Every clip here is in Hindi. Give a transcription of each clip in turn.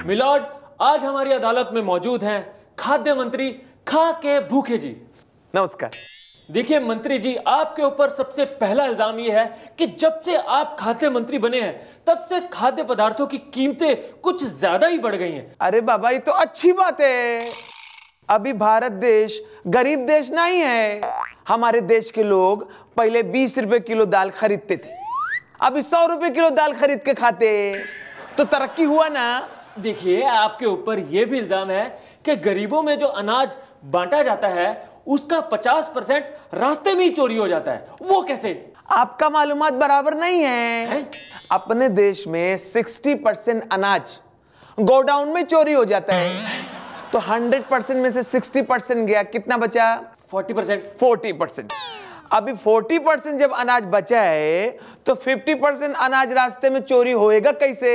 मिलॉर्ड, आज हमारी अदालत में मौजूद हैं खाद्य मंत्री खा के भूखे जी। नमस्कार। देखिए मंत्री जी, आपके ऊपर सबसे पहला इल्जाम यह है कि जब से आप खाद्य मंत्री बने हैं तब से खाद्य पदार्थों की कीमतें कुछ ज्यादा ही बढ़ गई हैं। अरे बाबा, ये तो अच्छी बात है। अभी भारत देश गरीब देश नहीं है। हमारे देश के लोग पहले 20 रुपए किलो दाल खरीदते थे, अभी 100 रुपए किलो दाल खरीद के खाते, तो तरक्की हुआ ना। देखिए, आपके ऊपर यह भी इल्जाम है कि गरीबों में जो अनाज बांटा जाता है उसका 50% रास्ते में ही चोरी हो जाता है। वो कैसे? आपका मालूमात बराबर नहीं है? अपने देश में 60% अनाज गोडाउन में चोरी हो जाता है, तो 100% में से 60% गया, कितना बचा? 40%। अभी 40% जब अनाज बचा है तो 50% अनाज रास्ते में चोरी होएगा कैसे?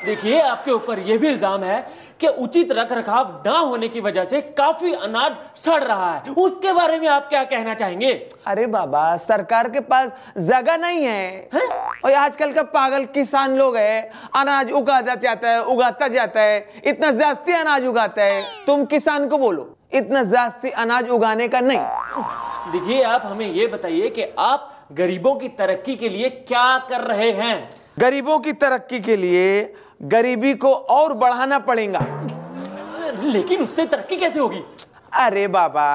देखिए, आपके ऊपर यह भी इल्जाम है कि उचित रखरखाव ना होने की वजह से काफी अनाज सड़ रहा है। उसके बारे में आप क्या कहना चाहेंगे? अरे बाबा, सरकार के पास जगह नहीं है, और आजकल का पागल किसान लोग है, अनाज उगाता जाता है, इतना जास्ती अनाज उगाता है। तुम किसान को बोलो इतना जास्ती अनाज उगाने का नहीं। देखिए, आप हमें ये बताइए कि आप गरीबों की तरक्की के लिए क्या कर रहे हैं? गरीबों की तरक्की के लिए गरीबी को और बढ़ाना पड़ेगा। लेकिन उससे तरक्की कैसे होगी? अरे बाबा,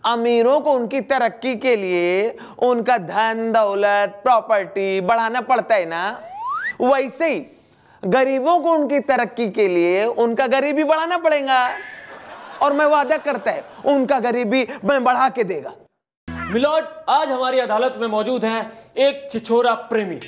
अमीरों को उनकी तरक्की के लिए उनका धन दौलत प्रॉपर्टी बढ़ाना पड़ता है ना, वैसे ही गरीबों को उनकी तरक्की के लिए उनका गरीबी बढ़ाना पड़ेगा, और मैं वादा करता है उनका गरीबी मैं बढ़ा के देगा। मिलॉर्ड, आज हमारी अदालत में मौजूद हैं एक छिछोरा प्रेमी।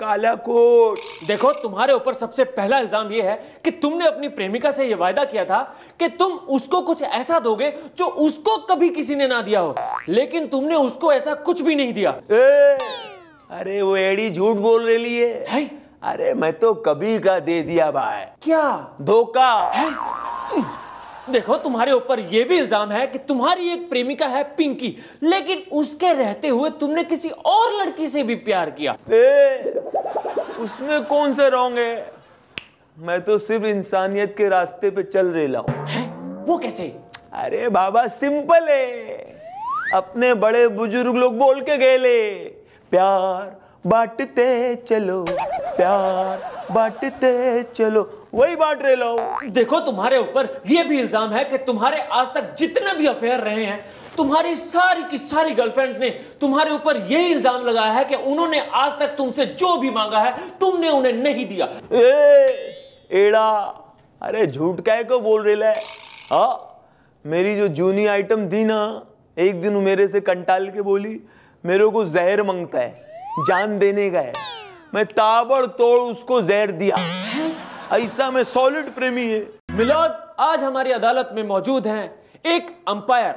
काला कोट। देखो, तुम्हारे ऊपर सबसे पहला इल्जाम यह है कि तुमने अपनी प्रेमिका से यह वायदा किया था कि तुम उसको कुछ ऐसा दोगे जो उसको कभी किसी ने ना दिया हो, लेकिन तुमने उसको ऐसा कुछ भी नहीं दिया। अरे वो एड़ी झूठ बोल रही है। अरे मैं तो कभी का दे दिया भाई। क्या? धोखा है? देखो, तुम्हारे ऊपर यह भी इल्जाम है कि तुम्हारी एक प्रेमिका है पिंकी, लेकिन उसके रहते हुए तुमने किसी और लड़की से भी प्यार किया। उसमें कौन सा रॉन्ग है? मैं तो सिर्फ इंसानियत के रास्ते पे चल रहा हूँ। वो कैसे? अरे बाबा, सिंपल है। अपने बड़े बुजुर्ग लोग बोल के गए, प्यार बांटते चलो, प्यार बांटते चलो, वही बांट रहे लो। देखो, तुम्हारे ऊपर यह भी इल्जाम है कि तुम्हारे आज तक जितने भी अफेयर रहे हैं, तुम्हारी सारी की सारी गर्लफ्रेंड्स ने तुम्हारे ऊपर यह इल्जाम लगाया है कि उन्होंने आज तक तुमसे जो भी मांगा है तुमने उन्हें नहीं दिया। एड़ा, अरे झूठ काहे को बोल रहे है? हाँ, मेरी जो जूनी आइटम थी ना, एक दिन मेरे से कंटाल के बोली मेरे को जहर मांगता है, जान देने का है। मैं ताबड़तोड़ उसको जहर दिया। ऐसा मैं सॉलिड प्रेमी है। मिलॉर्ड, आज हमारी अदालत में मौजूद हैं एक umpire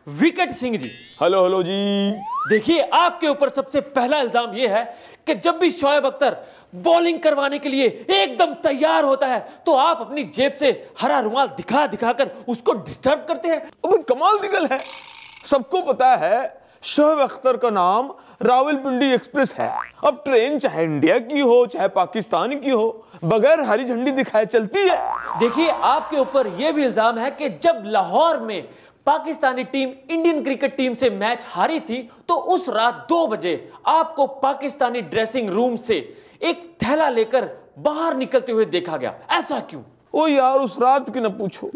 wicket Singh ji. Hello जी। देखिए, आपके ऊपर सबसे पहला इल्जाम यह है कि जब भी शोएब अख्तर बॉलिंग करवाने के लिए एकदम तैयार होता है तो आप अपनी जेब से हरा रुमाल दिखा दिखाकर उसको डिस्टर्ब करते हैं। अब कमाल दिगल है। सबको पता है शोएब अख्तर का नाम रावलपिंडी एक्सप्रेस है। अब ट्रेन चाहे इंडिया की हो चाहे पाकिस्तान की हो, बगैर हरी झंडी दिखाए चलती है। देखिए, आपके ऊपर यह भी इल्जाम है कि जब लाहौर में Pakistani team Indian cricket team से मैच हारी थी तो उस रात 2 बजे आपको पाकिस्तानी ड्रेसिंग रूम से एक थैला लेकर बाहर निकलते हुए देखा गया। ऐसा क्यों? ओ यार, उस रात की न पूछो।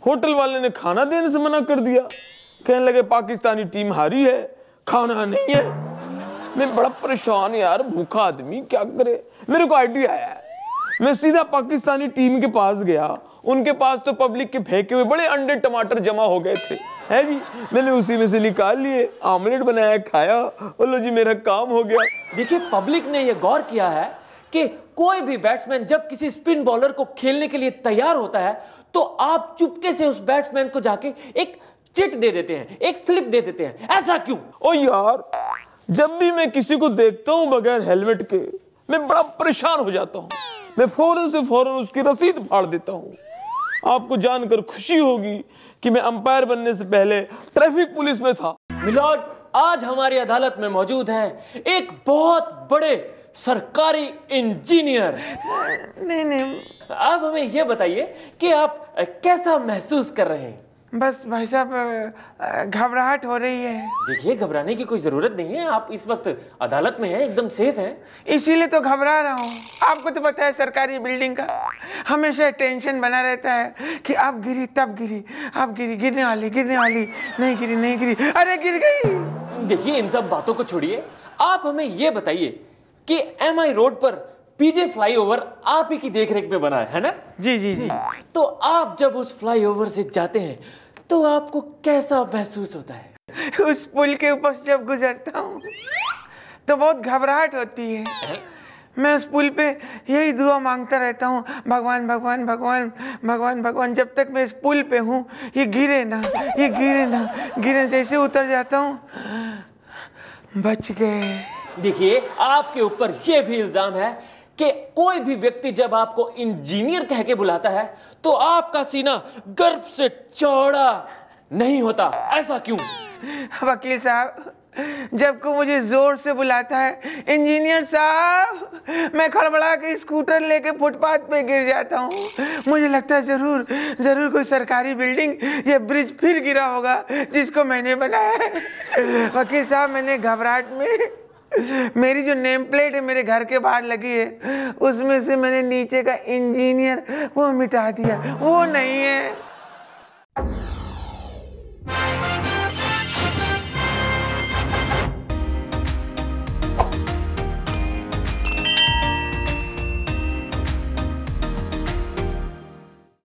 होटल वाले ने खाना देने से मना कर दिया, कहने लगे पाकिस्तानी टीम हारी है, खाना नहीं है। मैं बड़ा परेशान यार, भूखा आदमी क्या करे। मेरे को आइडिया आया, मैं सीधा पाकिस्तानी टीम के पास गया। उनके पास तो पब्लिक के फेंके हुए बड़े अंडे टमाटर जमा हो गए थे, है जी। मैंने उसी में से निकाल लिए, आमलेट बनाया, खाया, बोलो जी मेरा काम हो गया। देखिए, पब्लिक ने यह गौर किया है कि कोई भी बैट्समैन जब किसी स्पिन बॉलर को खेलने के लिए तैयार होता है तो आप चुपके से उस बैट्समैन को जाके एक चिट दे देते हैं, एक स्लिप दे देते हैं। ऐसा क्यों? ओ यार, जब भी मैं किसी को देखता हूं बगैर हेलमेट के, मैं बड़ा परेशान हो जाता हूं। मैं फौरन से फौरन उसकी रसीद फाड़ देता हूं। आपको जानकर खुशी होगी कि मैं अंपायर बनने से पहले ट्रैफिक पुलिस में था। मिलॉर्ड, आज हमारी अदालत में मौजूद है एक बहुत बड़े सरकारी इंजीनियर। नहीं, आप हमें यह बताइए कि आप कैसा महसूस कर रहे हैं? बस भाई साहब घबराहट हो रही है। देखिए, घबराने की कोई जरूरत नहीं है, आप इस वक्त अदालत में हैं, एकदम सेफ हैं। इसीलिए तो घबरा रहा हूँ। आपको तो पता है सरकारी बिल्डिंग का हमेशा टेंशन बना रहता है कि अब गिरी तब गिरी, अब गिरी, गिरने वाली, नहीं गिरी, अरे गिर गई। देखिए, इन सब बातों को छोड़िए, आप हमें यह बताइए कि MI रोड पर PJ फ्लाईओवर आप ही की देखरेख में बना है ना? जी। तो आप जब उस फ्लाईओवर से जाते हैं तो आपको कैसा महसूस होता है? उस पुल के ऊपर से जब गुजरता हूँ तो बहुत घबराहट होती है। मैं उस पुल पे यही दुआ मांगता रहता हूँ, भगवान भगवान भगवान भगवान भगवान, जब तक मैं इस पुल पे हूँ ये गिरे ना। जैसे उतर जाता हूँ, बच गए। देखिए, आपके ऊपर यह भी इल्जाम है कि कोई भी व्यक्ति जब आपको इंजीनियर कह के बुलाता है तो आपका सीना गर्व से चौड़ा नहीं होता, ऐसा क्यों? वकील साहब, जब को मुझे जोर से बुलाता है इंजीनियर साहब, मैं खड़बड़ा के स्कूटर लेके फुटपाथ पे गिर जाता हूँ। मुझे लगता है जरूर कोई सरकारी बिल्डिंग या ब्रिज फिर गिरा होगा जिसको मैंने बनाया है। वकील साहब, मैंने घबराहट में मेरी जो नेम प्लेट है मेरे घर के बाहर लगी है उसमें से मैंने नीचे का इंजीनियर वो मिटा दिया, वो नहीं है।